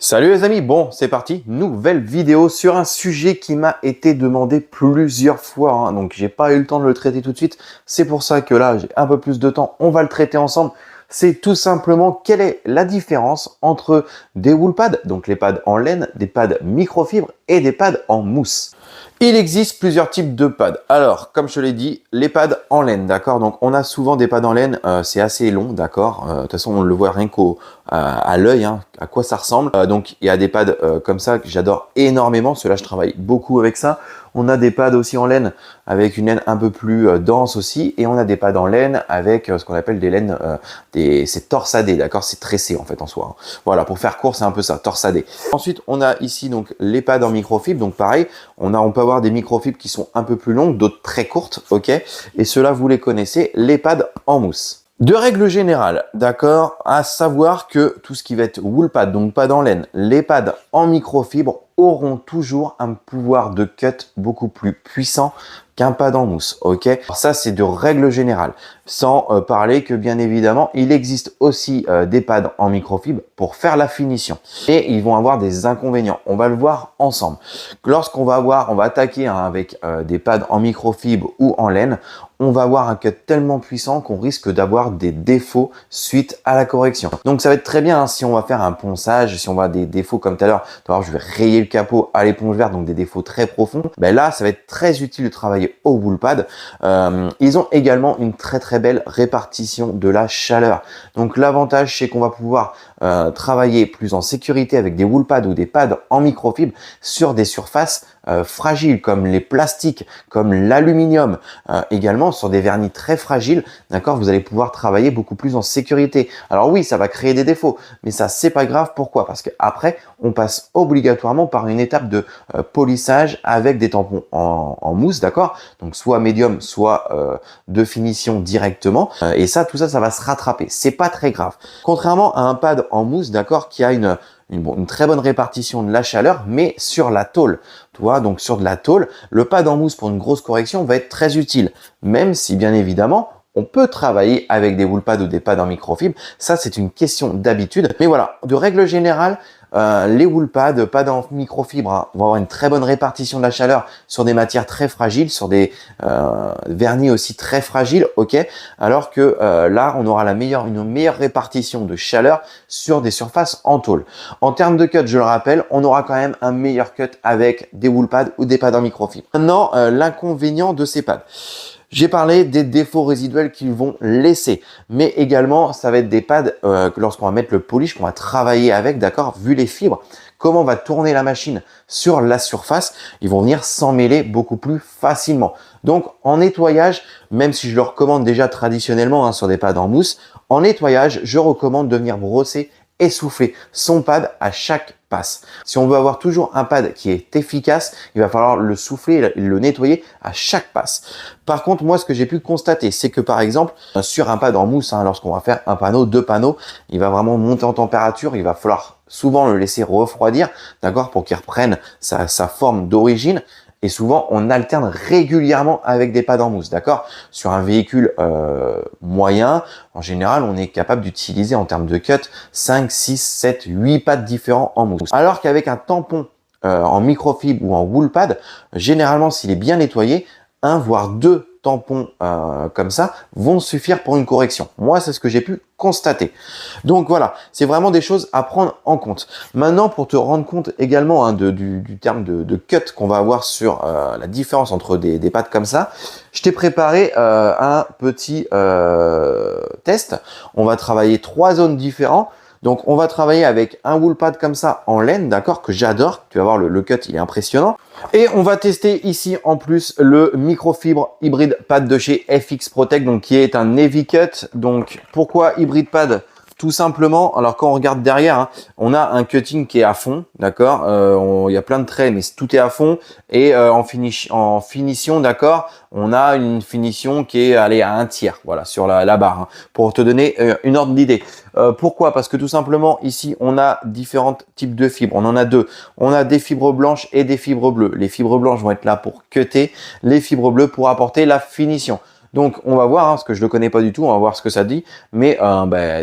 Salut les amis, bon c'est parti, nouvelle vidéo sur un sujet qui m'a été demandé plusieurs fois, donc j'ai pas eu le temps de le traiter tout de suite, c'est pour ça que là j'ai un peu plus de temps, on va le traiter ensemble. C'est tout simplement quelle est la différence entre des wool pads, donc les pads en laine, des pads microfibre et des pads en mousse. Il existe plusieurs types de pads. Alors, comme je te l'ai dit, les pads en laine, d'accord? Donc, on a souvent des pads en laine, c'est assez long, d'accord? De toute façon, on le voit rien à l'œil, à quoi ça ressemble. Donc, il y a des pads comme ça que j'adore énormément. Ceux-là, je travaille beaucoup avec ça. On a des pads aussi en laine avec une laine un peu plus dense aussi. Et on a des pads en laine avec ce qu'on appelle des laines, c'est torsadé, d'accord? C'est tressé en fait en soi. Voilà, pour faire court, c'est un peu ça, torsadé. Ensuite, on a ici donc les pads en microfibre. Donc pareil, on peut avoir des microfibres qui sont un peu plus longues, d'autres très courtes, ok? Et ceux-là, vous les connaissez, les pads en mousse. De règle générale, d'accord, à savoir que tout ce qui va être wool pad, donc pad en laine, les pads en microfibre auront toujours un pouvoir de cut beaucoup plus puissant qu'un pad en mousse, ok? Alors ça, c'est de règle générale. Sans parler que, bien évidemment, il existe aussi des pads en microfibre pour faire la finition. Et ils vont avoir des inconvénients. On va le voir ensemble. Lorsqu'on on va attaquer avec des pads en microfibre ou en laine, on va avoir un cut tellement puissant qu'on risque d'avoir des défauts suite à la correction. Donc ça va être très bien si on va faire un ponçage, si on va des défauts comme tout à l'heure, je vais rayer le capot à l'éponge verte, donc des défauts très profonds. Ben là, ça va être très utile de travailler au wool pad. Ils ont également une très belle répartition de la chaleur. Donc l'avantage, c'est qu'on va pouvoir travailler plus en sécurité avec des wool pads ou des pads en microfibre sur des surfaces fragiles comme les plastiques, comme l'aluminium, également sur des vernis très fragiles, d'accord, vous allez pouvoir travailler beaucoup plus en sécurité. Alors oui, ça va créer des défauts, mais ça c'est pas grave. Pourquoi? Parce qu'après, on passe obligatoirement par une étape de polissage avec des tampons en mousse, d'accord, donc soit médium, soit de finition directement, et ça, tout ça, ça va se rattraper. C'est pas très grave. Contrairement à un pad en mousse, d'accord, qui a une très bonne répartition de la chaleur, mais sur la tôle. Tu vois, donc sur de la tôle, le pad en mousse pour une grosse correction va être très utile, même si bien évidemment, on peut travailler avec des wool pads ou des pads en microfibre. Ça, c'est une question d'habitude. Mais voilà, de règle générale, les wool pads, pads en microfibre, vont avoir une très bonne répartition de la chaleur sur des matières très fragiles, sur des vernis aussi très fragiles, ok. Alors que là, on aura une meilleure répartition de chaleur sur des surfaces en tôle. En termes de cut, je le rappelle, on aura quand même un meilleur cut avec des wool pads ou des pads en microfibre. Maintenant, l'inconvénient de ces pads. J'ai parlé des défauts résiduels qu'ils vont laisser, mais également ça va être des pads lorsqu'on va mettre le polish, qu'on va travailler avec, d'accord, vu les fibres, comment on va tourner la machine sur la surface, ils vont venir s'emmêler beaucoup plus facilement. Donc en nettoyage, même si je le recommande déjà traditionnellement sur des pads en mousse, en nettoyage, je recommande de venir brosser et souffler son pad à chaque passe. Si on veut avoir toujours un pad qui est efficace, il va falloir le souffler et le nettoyer à chaque passe. Par contre, moi, ce que j'ai pu constater, c'est que par exemple, sur un pad en mousse, lorsqu'on va faire un panneau, deux panneaux, il va vraiment monter en température, il va falloir souvent le laisser refroidir, d'accord, pour qu'il reprenne sa forme d'origine. Et souvent, on alterne régulièrement avec des pads en mousse, d'accord? Sur un véhicule moyen, en général, on est capable d'utiliser en termes de cut 5, 6, 7, 8 pads différents en mousse. Alors qu'avec un tampon en microfibre ou en wool pad, généralement, s'il est bien nettoyé, un voire deux tampons comme ça vont suffire pour une correction. Moi, c'est ce que j'ai pu constater. Donc voilà, c'est vraiment des choses à prendre en compte. Maintenant, pour te rendre compte également du terme de cut qu'on va avoir sur la différence entre des pads comme ça, je t'ai préparé un petit test. On va travailler 3 zones différentes. Donc, on va travailler avec un wool pad comme ça en laine, d'accord, que j'adore. Tu vas voir, le cut, il est impressionnant. Et on va tester ici en plus le microfibre hybride pad de chez FX Protect, donc qui est un heavy cut. Donc, pourquoi hybride pad? Tout simplement, alors quand on regarde derrière, on a un cutting qui est à fond, d'accord. Il y a plein de traits, mais tout est à fond. Et en finition, d'accord, on a une finition qui est allée à un tiers, voilà, sur la barre, pour te donner une ordre d'idée. Pourquoi? Parce que tout simplement, ici, on a différents types de fibres. On en a deux. On a des fibres blanches et des fibres bleues. Les fibres blanches vont être là pour cutter, les fibres bleues pour apporter la finition. Donc on va voir, parce que je le connais pas du tout, on va voir ce que ça dit. Mais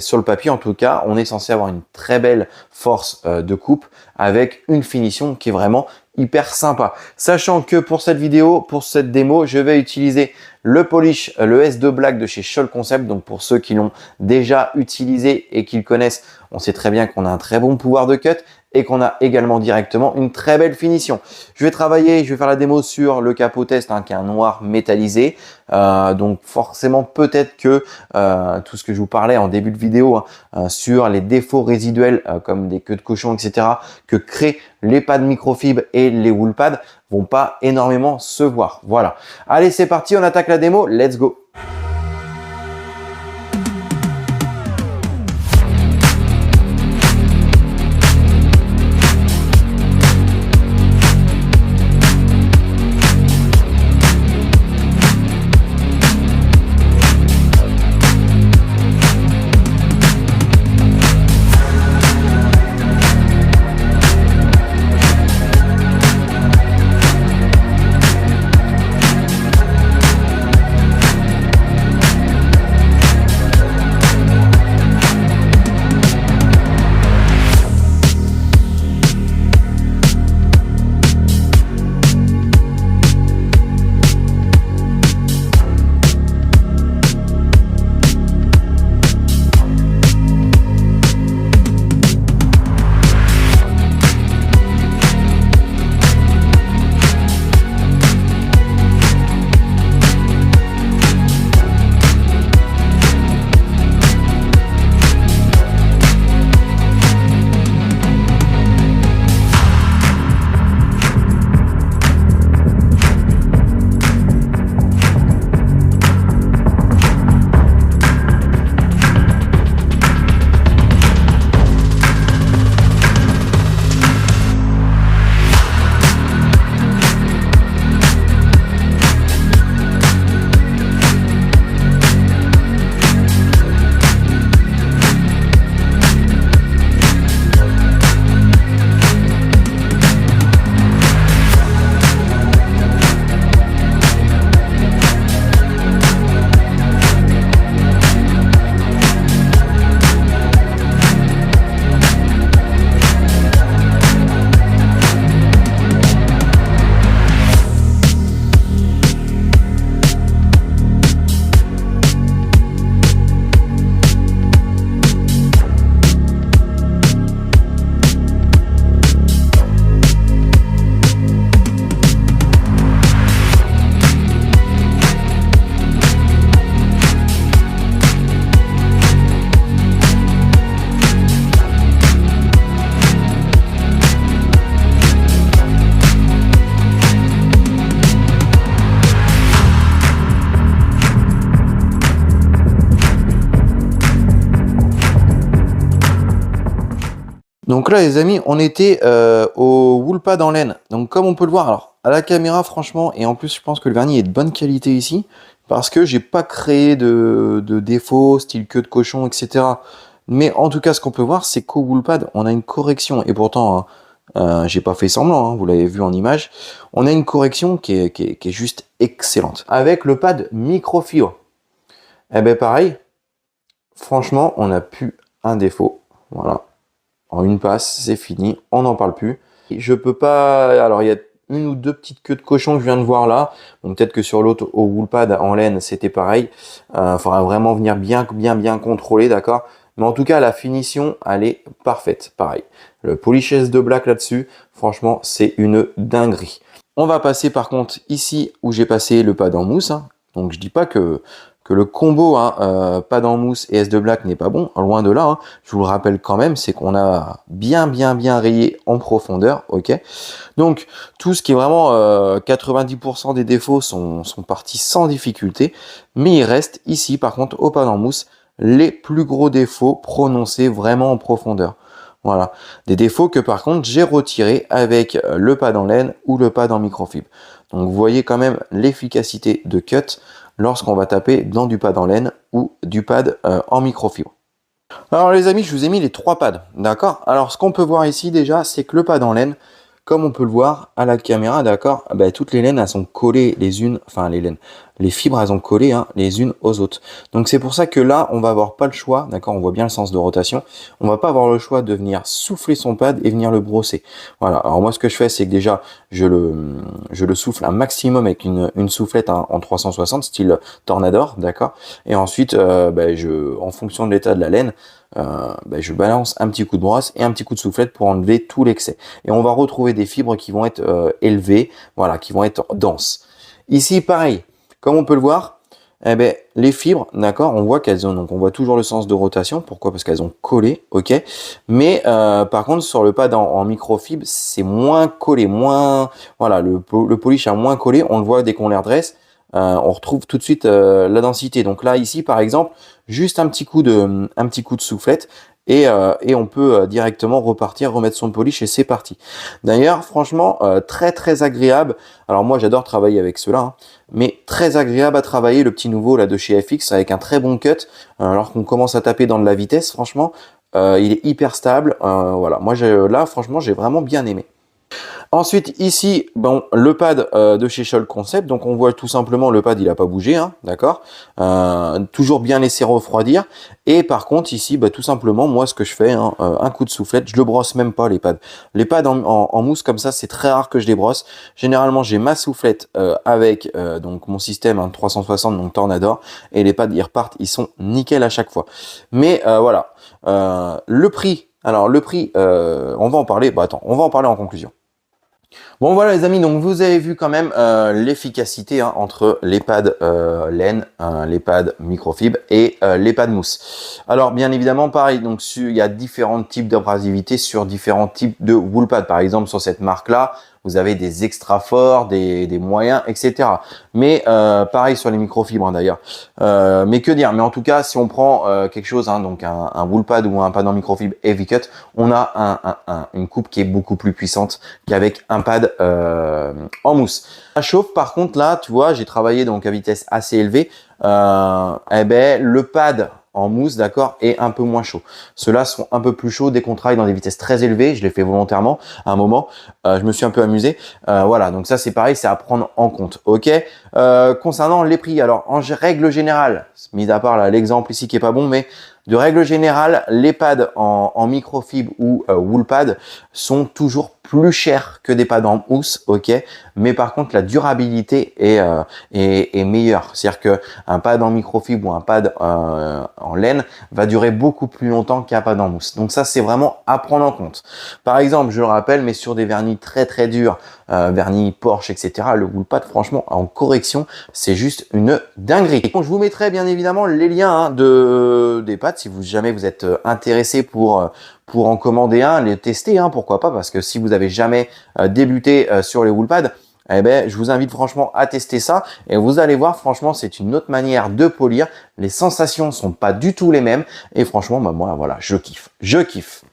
sur le papier en tout cas, on est censé avoir une très belle force de coupe avec une finition qui est vraiment hyper sympa. Sachant que pour cette vidéo, pour cette démo, je vais utiliser le polish, le S2 Black de chez Scholl Concept. Donc pour ceux qui l'ont déjà utilisé et qui le connaissent, on sait très bien qu'on a un très bon pouvoir de cut et qu'on a également directement une très belle finition. Je vais faire la démo sur le capot test qui est un noir métallisé. Donc forcément peut-être que tout ce que je vous parlais en début de vidéo sur les défauts résiduels comme des queues de cochon, etc. que créent les pads microfibre et les wool pads vont pas énormément se voir. Voilà. Allez, c'est parti, on attaque la démo. Let's go. Donc là les amis, on était au wool pad en laine. Donc comme on peut le voir, alors à la caméra franchement, et en plus je pense que le vernis est de bonne qualité ici, parce que j'ai pas créé de défauts, style queue de cochon, etc. Mais en tout cas ce qu'on peut voir, c'est qu'au wool pad, on a une correction, et pourtant j'ai pas fait semblant, vous l'avez vu en image, on a une correction qui est juste excellente. Avec le pad microfibre, eh ben pareil, franchement on n'a plus un défaut, voilà. En une passe, c'est fini, on n'en parle plus. Je peux pas... Alors, il y a une ou deux petites queues de cochon que je viens de voir là. Donc, peut-être que sur l'autre, au wool pad en laine, c'était pareil. Il faudra vraiment venir bien contrôler, d'accord? Mais en tout cas, la finition, elle est parfaite. Pareil. Le polish S2 Black là-dessus, franchement, c'est une dinguerie. On va passer par contre ici où j'ai passé le pad en mousse. Donc, je dis pas que le combo pad en mousse et S2 Black n'est pas bon, loin de là. Je vous le rappelle quand même, c'est qu'on a bien rayé en profondeur, ok. Donc tout ce qui est vraiment 90% des défauts sont partis sans difficulté, mais il reste ici par contre au pad en mousse les plus gros défauts prononcés vraiment en profondeur. Voilà, des défauts que par contre j'ai retirés avec le pad en laine ou le pad en microfibre. Donc vous voyez quand même l'efficacité de cut lorsqu'on va taper dans du pad en laine ou du pad en microfibre. Alors les amis, je vous ai mis les trois pads, d'accord? Alors ce qu'on peut voir ici déjà, c'est que le pad en laine, comme on peut le voir à la caméra, d'accord, bah, toutes les laines, elles sont collées les unes, enfin les laines, les fibres, elles ont collé hein, les unes aux autres. Donc c'est pour ça que là, on va avoir pas le choix, d'accord, on voit bien le sens de rotation, on va pas avoir le choix de venir souffler son pad et venir le brosser. Voilà, alors moi ce que je fais, c'est que déjà, je le souffle un maximum avec une soufflette hein, en 360, style Tornador, d'accord, et ensuite, en fonction de l'état de la laine, je balance un petit coup de brosse et un petit coup de soufflette pour enlever tout l'excès. Et on va retrouver des fibres qui vont être élevées, voilà, qui vont être denses. Ici, pareil, comme on peut le voir, les fibres, d'accord, on voit qu'elles ont, donc on voit toujours le sens de rotation. Pourquoi? Parce qu'elles ont collé, ok. Mais par contre, sur le pad en microfibre, c'est moins collé, moins, voilà, le polish a moins collé. On le voit dès qu'on les redresse. On retrouve tout de suite la densité. Donc là, ici, par exemple, juste un petit coup de soufflette et on peut directement repartir, remettre son polish et c'est parti. D'ailleurs, franchement, très très agréable. Alors moi, j'adore travailler avec cela, hein, mais très agréable à travailler le petit nouveau là de chez FX avec un très bon cut. Alors qu'on commence à taper dans de la vitesse, franchement, il est hyper stable. Voilà, moi là, franchement, j'ai vraiment bien aimé. Ensuite, ici, bon, le pad de chez Scholl Concept. Donc, on voit tout simplement le pad, il n'a pas bougé, hein, d'accord. Toujours bien laissé refroidir. Et par contre, ici, tout simplement, moi, ce que je fais, hein, un coup de soufflette, je le brosse même pas les pads. Les pads en mousse comme ça, c'est très rare que je les brosse. Généralement, j'ai ma soufflette avec donc mon système hein, 360, donc Tornador, et les pads, ils repartent, ils sont nickel à chaque fois. Mais voilà, le prix. Alors, le prix, on va en parler. Attends, on va en parler en conclusion. Bon voilà les amis, donc vous avez vu quand même l'efficacité hein, entre les pads laine, les pads microfibre et les pads mousse. Alors bien évidemment pareil, donc il y a différents types d'abrasivité sur différents types de wool pads. Par exemple sur cette marque là, vous avez des extra forts, des moyens, etc. Mais pareil sur les microfibres hein, d'ailleurs. Mais que dire, mais en tout cas si on prend quelque chose, hein, donc un wool pad ou un pad en microfibre heavy cut, on a une coupe qui est beaucoup plus puissante qu'avec un pad en mousse. Ça chauffe par contre là, tu vois, j'ai travaillé donc à vitesse assez élevée. Le pad en mousse, d'accord, est un peu moins chaud. Ceux-là sont un peu plus chauds dès qu'on travaille dans des vitesses très élevées. Je l'ai fait volontairement à un moment. Je me suis un peu amusé. Voilà, donc ça c'est pareil, c'est à prendre en compte. Ok. Concernant les prix, alors en règle générale, mis à part l'exemple ici qui est pas bon, mais de règle générale, les pads en microfibre ou wool pad sont toujours plus chers que des pads en mousse, ok. Mais par contre, la durabilité est meilleure. C'est-à-dire que un pad en microfibre ou un pad en laine va durer beaucoup plus longtemps qu'un pad en mousse. Donc ça, c'est vraiment à prendre en compte. Par exemple, je le rappelle, mais sur des vernis très très durs, vernis Porsche, etc., le wool pad, franchement, en correction, c'est juste une dinguerie. Bon, je vous mettrai bien évidemment les liens hein, des pads si jamais vous êtes intéressé pour en commander un, les tester, hein, pourquoi pas, parce que si vous avez jamais débuté sur les wool pads, je vous invite franchement à tester ça et vous allez voir, franchement, c'est une autre manière de polir. Les sensations sont pas du tout les mêmes et franchement, moi, voilà, je kiffe.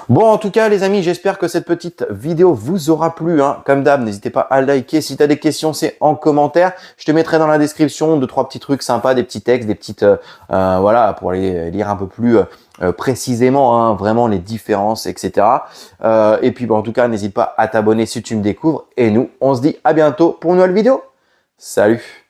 Bon, en tout cas, les amis, j'espère que cette petite vidéo vous aura plu. Hein. Comme d'hab, n'hésitez pas à liker. Si tu as des questions, c'est en commentaire. Je te mettrai dans la description 2-3 petits trucs sympas, des petits textes, des petites, voilà, pour les lire un peu plus précisément, hein, vraiment les différences, etc. Et puis, en tout cas, n'hésite pas à t'abonner si tu me découvres. Et nous, on se dit à bientôt pour une nouvelle vidéo. Salut!